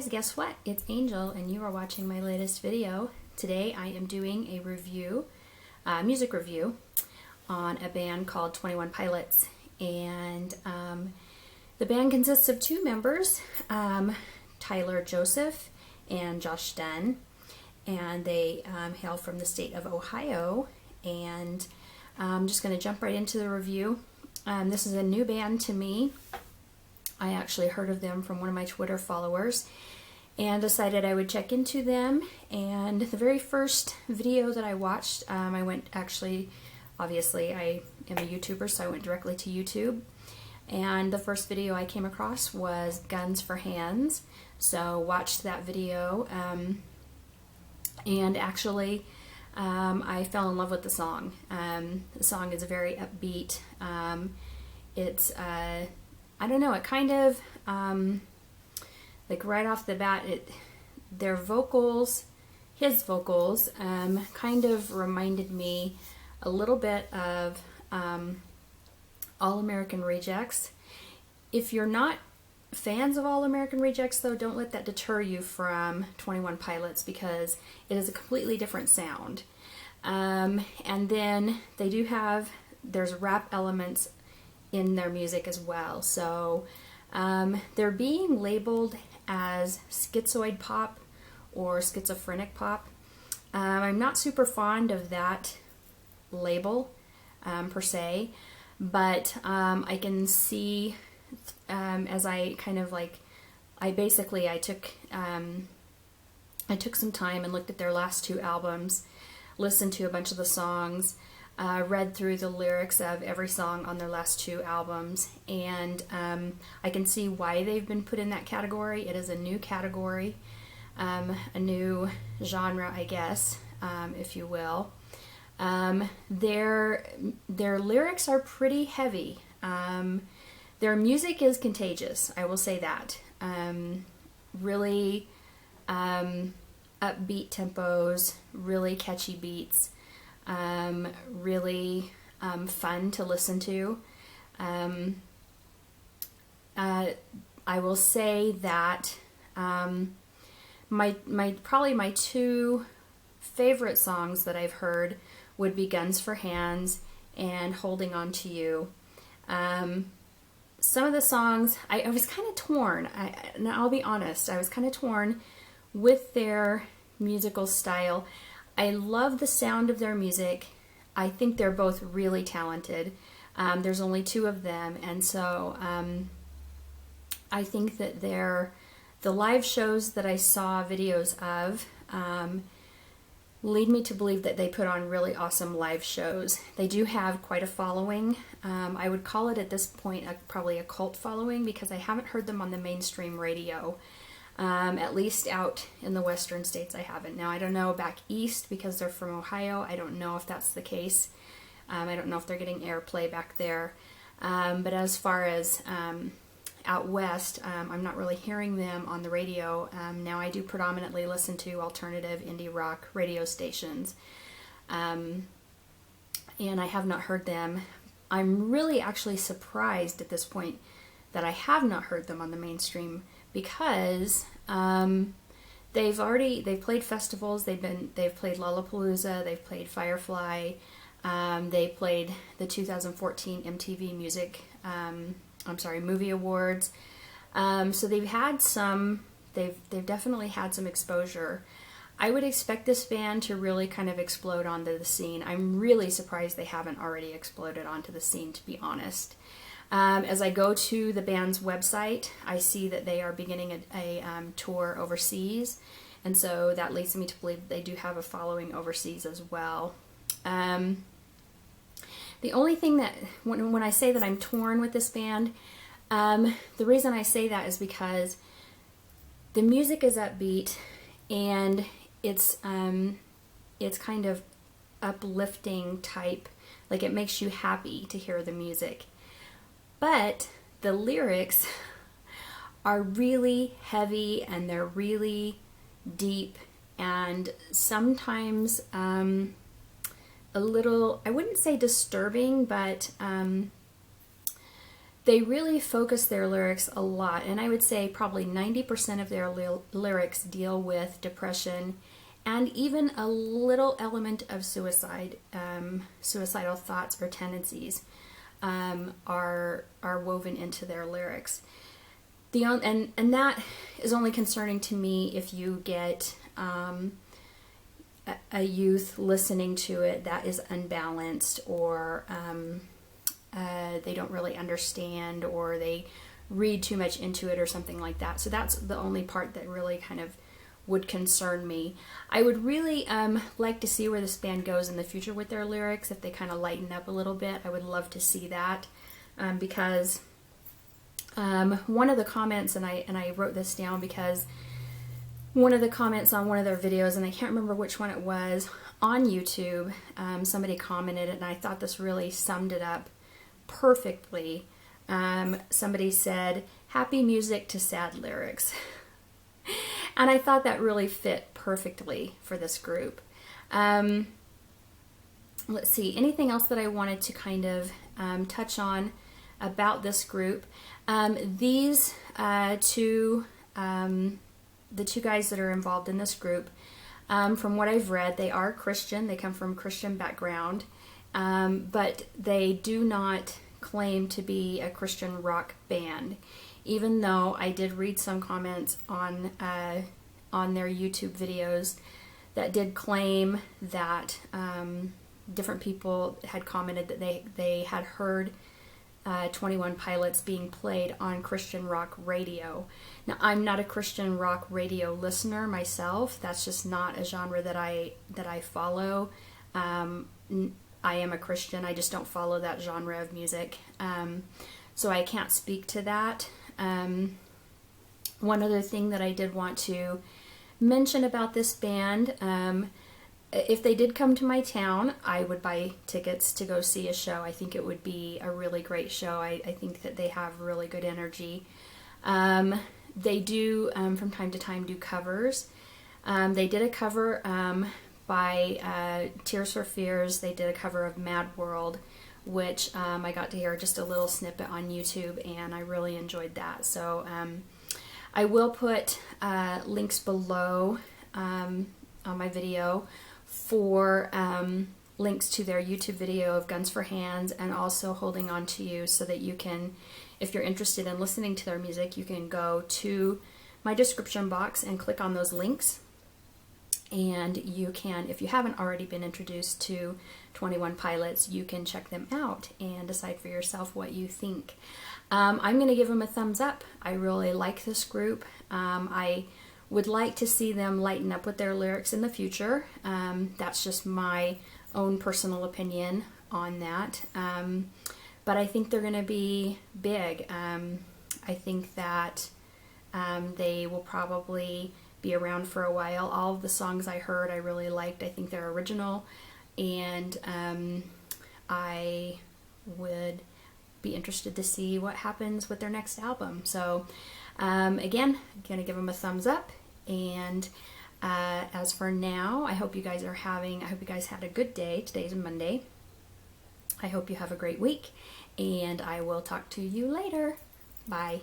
guess what? It's Angel and you are watching my latest video. Today I am doing a review, music review on a band called 21 Pilots, and the band consists of two members, Tyler Joseph and Josh Dunn, and they hail from the state of Ohio. And I'm just going to jump right into the review. This is a new band to me. I actually heard of them from one of my Twitter followers and decided I would check into them. And the very first video that I watched, I went obviously I am a YouTuber, so I went directly to YouTube. And the first video I came across was Guns for Hands. So watched that video, and actually I fell in love with the song. The song is very upbeat. It's I don't know, it kind of, like right off the bat, their vocals, his vocals, kind of reminded me a little bit of All American Rejects. If you're not fans of All American Rejects, though, don't let that deter you from 21 Pilots, because it is a completely different sound. And then they do have, there's rap elements in their music as well. So they're being labeled as schizoid pop or schizophrenic pop. I'm not super fond of that label per se, but I can see as I kind of like, I took some time and looked at their last two albums, listened to a bunch of the songs, read through the lyrics of every song on their last two albums, and I can see why they've been put in that category. It is a new category, a new genre, I guess, if you will. Their lyrics are pretty heavy. Their music is contagious, I will say that. Really upbeat tempos, really catchy beats. Really fun to listen to. I will say that probably my two favorite songs that I've heard would be Guns for Hands and Holding On to You. Some of the songs, I was kind of torn. I'll be honest, I was kind of torn with their musical style. I love the sound of their music. I think they're both really talented. There's only two of them, and so I think that the live shows that I saw videos of lead me to believe that they put on really awesome live shows. They do have quite a following. I would call it at this point probably a cult following, because I haven't heard them on the mainstream radio. At least out in the western states I haven't. Now I don't know back east, because they're from Ohio. I don't know if that's the case. I don't know if they're getting airplay back there. But as far as out west, I'm not really hearing them on the radio. Now I do predominantly listen to alternative indie rock radio stations. And I have not heard them. I'm really actually surprised at this point that I have not heard them on the mainstream, because they've played festivals. They've played Lollapalooza, they've played Firefly, they played the 2014 MTV Movie Awards. So they've definitely had some exposure. I would expect this band to really kind of explode onto the scene. I'm really surprised they haven't already exploded onto the scene, to be honest. As I go to the band's website, I see that they are beginning a tour overseas, and so that leads me to believe that they do have a following overseas as well. The only thing that, when I say that I'm torn with this band, the reason I say that is because the music is upbeat, and it's kind of uplifting type, like it makes you happy to hear the music. But the lyrics are really heavy, and they're really deep, and sometimes a little, I wouldn't say disturbing, but they really focus their lyrics a lot, and I would say probably 90% of their lyrics deal with depression and even a little element of suicide, suicidal thoughts or tendencies are woven into their lyrics. And that is only concerning to me if you get a youth listening to it that is unbalanced, or they don't really understand, or they read too much into it or something like that. So that's the only part that really kind of would concern me. I would really like to see where this band goes in the future with their lyrics. If they kind of lighten up a little bit, I would love to see that, because one of the comments, and I wrote this down because one of the comments on one of their videos, and I can't remember which one it was, on YouTube, somebody commented, and I thought this really summed it up perfectly. Somebody said, "Happy music to sad lyrics." And I thought that really fit perfectly for this group. Let's see, anything else that I wanted to kind of touch on about this group? These two, the two guys that are involved in this group, from what I've read, they are Christian. They come from a Christian background, but they do not claim to be a Christian rock band, even though I did read some comments on their YouTube videos that did claim that different people had commented that they had heard 21 Pilots being played on Christian rock radio. Now, I'm not a Christian rock radio listener myself. That's just not a genre that I follow. I am a Christian. I just don't follow that genre of music. So I can't speak to that. One other thing that I did want to mention about this band, if they did come to my town, I would buy tickets to go see a show. I think it would be a really great show. I think that they have really good energy. They do, from time to time, do covers. They did a cover by Tears for Fears. They did a cover of Mad World, which I got to hear just a little snippet on YouTube, and I really enjoyed that. So I will put links below on my video for links to their YouTube video of Guns for Hands, and also Holding On To You, so that you can, if you're interested in listening to their music, you can go to my description box and click on those links. And you can, if you haven't already been introduced to 21 Pilots, you can check them out and decide for yourself what you think. I'm going to give them a thumbs up. I really like this group. I would like to see them lighten up with their lyrics in the future. That's just my own personal opinion on that. But I think they're going to be big. I think that they will probably be around for a while. All of the songs I heard I really liked. I think they're original, and I would be interested to see what happens with their next album. So again, I'm gonna give them a thumbs up, and as for now, I hope you guys had a good day. Today's Monday. I hope you have a great week, and I will talk to you later. Bye.